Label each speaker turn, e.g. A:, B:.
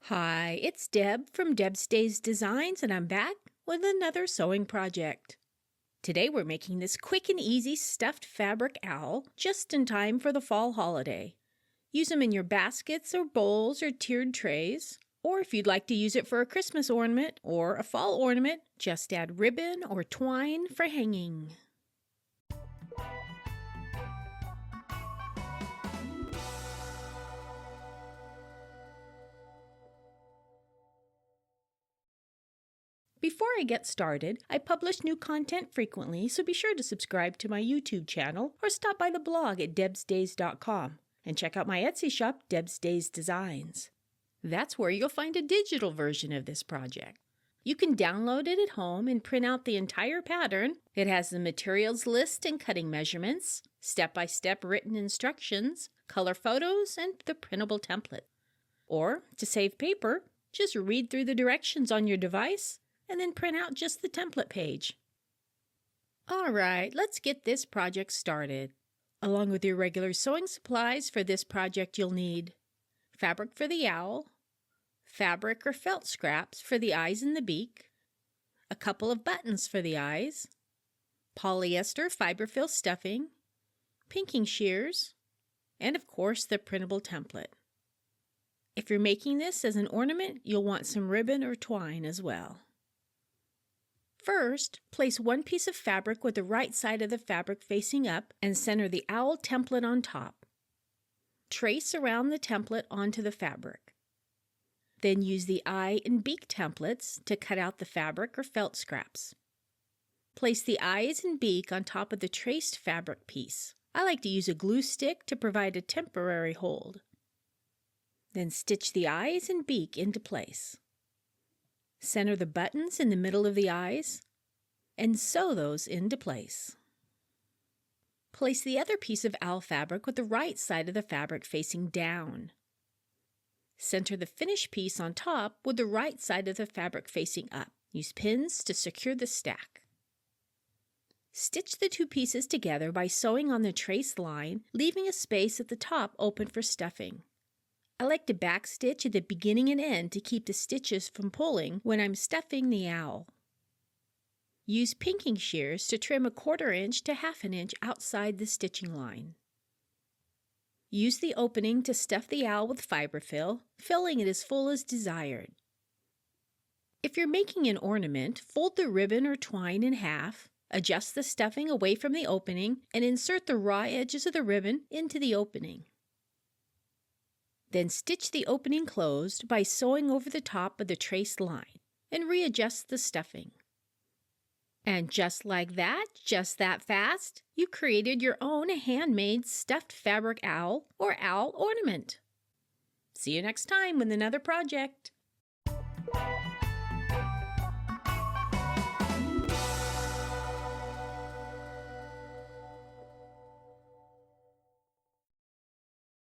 A: Hi, it's Deb from Deb's Days Designs, and I'm back with another sewing project. Today we're making this quick and easy stuffed fabric owl just in time for the fall holiday. Use them in your baskets or bowls or tiered trays, or if you'd like to use it for a Christmas ornament or a fall ornament, just add ribbon or twine for hanging. Before I get started, I publish new content frequently, so be sure to subscribe to my YouTube channel or stop by the blog at debsdays.com and check out my Etsy shop, Deb's Days Designs. That's where you'll find a digital version of this project. You can download it at home and print out the entire pattern. It has the materials list and cutting measurements, step-by-step written instructions, color photos, and the printable template. Or, to save paper, just read through the directions on your device and then print out just the template page. Alright, let's get this project started. Along with your regular sewing supplies for this project, you'll need fabric for the owl, fabric or felt scraps for the eyes and the beak, a couple of buttons for the eyes, polyester fiberfill stuffing, pinking shears, and of course the printable template. If you're making this as an ornament, you'll want some ribbon or twine as well. First, place one piece of fabric with the right side of the fabric facing up and center the owl template on top. Trace around the template onto the fabric. Then use the eye and beak templates to cut out the fabric or felt scraps. Place the eyes and beak on top of the traced fabric piece. I like to use a glue stick to provide a temporary hold. Then stitch the eyes and beak into place. Center the buttons in the middle of the eyes and sew those into place. Place the other piece of owl fabric with the right side of the fabric facing down. Center the finished piece on top with the right side of the fabric facing up. Use pins to secure the stack. Stitch the two pieces together by sewing on the traced line, leaving a space at the top open for stuffing. I like to backstitch at the beginning and end to keep the stitches from pulling when I'm stuffing the owl. Use pinking shears to trim 1/4 inch to 1/2 inch outside the stitching line. Use the opening to stuff the owl with fiberfill, filling it as full as desired. If you're making an ornament, fold the ribbon or twine in half, adjust the stuffing away from the opening, and insert the raw edges of the ribbon into the opening. Then stitch the opening closed by sewing over the top of the traced line and readjust the stuffing. And just like that, just that fast, you created your own handmade stuffed fabric owl or owl ornament. See you next time with another project.